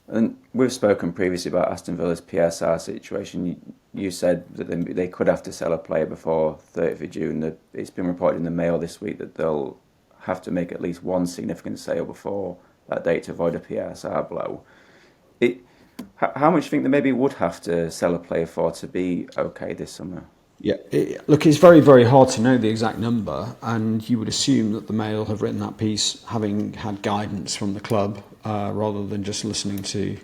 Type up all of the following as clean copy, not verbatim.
And we've spoken previously about Aston Villa's PSR situation. You said that they could have to sell a player before 30th of June. It's been reported in the Mail this week that they'll have to make at least one significant sale before that date to avoid a PSR blow. It, how much do you think they maybe would have to sell a player for to be okay this summer? Yeah, look, it's very, very hard to know the exact number, and you would assume that the Mail have written that piece having had guidance from the club rather than just listening to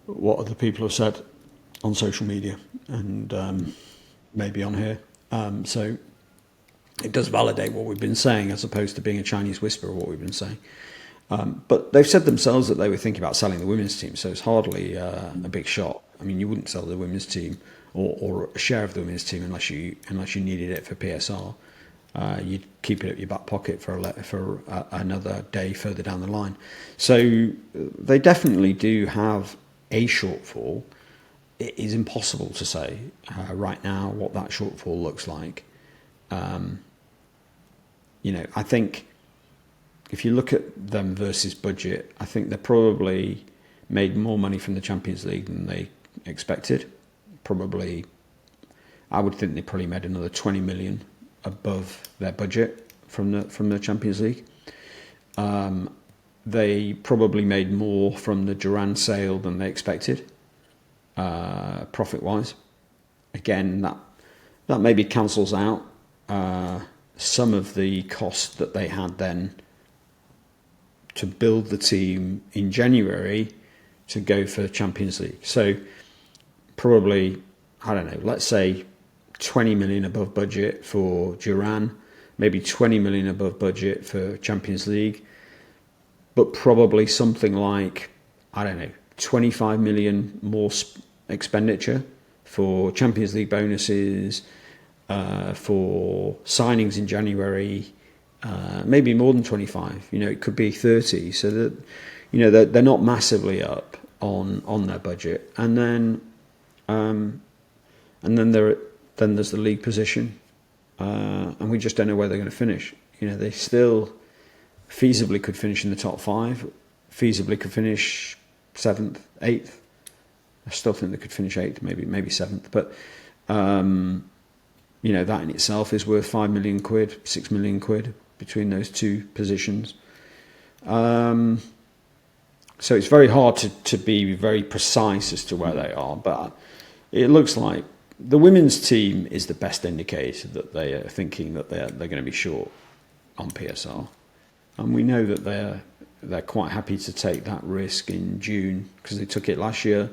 what other people have said on social media and maybe on here. So it does validate what we've been saying as opposed to being a Chinese whisper of what we've been saying. But they've said themselves that they were thinking about selling the women's team, so it's hardly a big shot. I mean, you wouldn't sell the women's team or a share of the women's team unless you needed it for PSR. You'd keep it at your back pocket for another day further down the line. So they definitely do have a shortfall. It is impossible to say right now what that shortfall looks like. I think if you look at them versus budget, I think they probably made more money from the Champions League than they expected. Probably, I would think they probably made another 20 million above their budget from the Champions League. They probably made more from the Duran sale than they expected, profit-wise. Again, that maybe cancels out some of the cost that they had then to build the team in January to go for Champions League. So probably, I don't know, let's say 20 million above budget for Duran, maybe 20 million above budget for Champions League, but probably something like, I don't know, 25 million more expenditure for Champions League bonuses, for signings in January, maybe more than 25. It could be 30. So that they're not massively up on their budget, and then there's the league position, and we just don't know where they're going to finish. They still feasibly could finish in the top 5, feasibly could finish 7th, 8th. I still think they could finish 8th, maybe 7th, but that in itself is worth 5 million quid, 6 million quid between those two positions. So it's very hard to be very precise as to where they are, but it looks like the women's team is the best indicator that they are thinking that they're going to be short on PSR, and we know that they're quite happy to take that risk in June because they took it last year,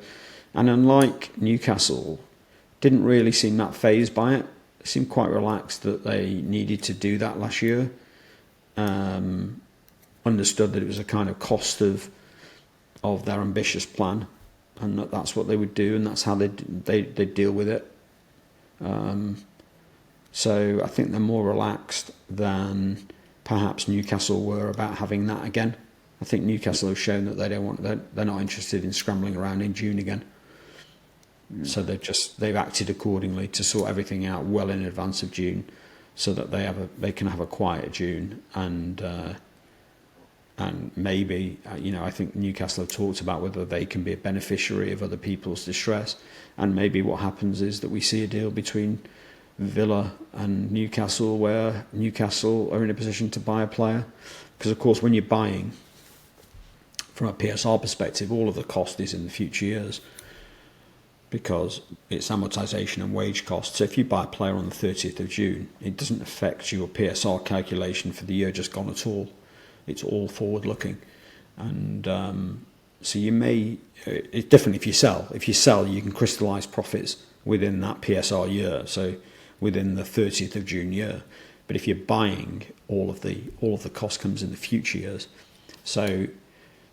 and unlike Newcastle, didn't really seem that fazed by it. They seemed quite relaxed that they needed to do that last year. Understood that it was a kind of cost of their ambitious plan, and that's what they would do, and that's how they deal with it. So I think they're more relaxed than perhaps Newcastle were about having that again. I think Newcastle have shown that they're not interested in scrambling around in June again. So they've acted accordingly to sort everything out well in advance of June, so that they can have a quiet June, and maybe I think Newcastle have talked about whether they can be a beneficiary of other people's distress, and maybe what happens is that we see a deal between Villa and Newcastle where Newcastle are in a position to buy a player, because of course when you're buying from a PSR perspective, all of the cost is in the future years, because it's amortisation and wage costs. So if you buy a player on the 30th of June, it doesn't affect your PSR calculation for the year just gone at all. It's all forward looking. And so it's different if you sell. If you sell, you can crystallise profits within that PSR year, so within the 30th of June year. But if you're buying, all of the cost comes in the future years. So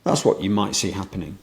that's what you might see happening.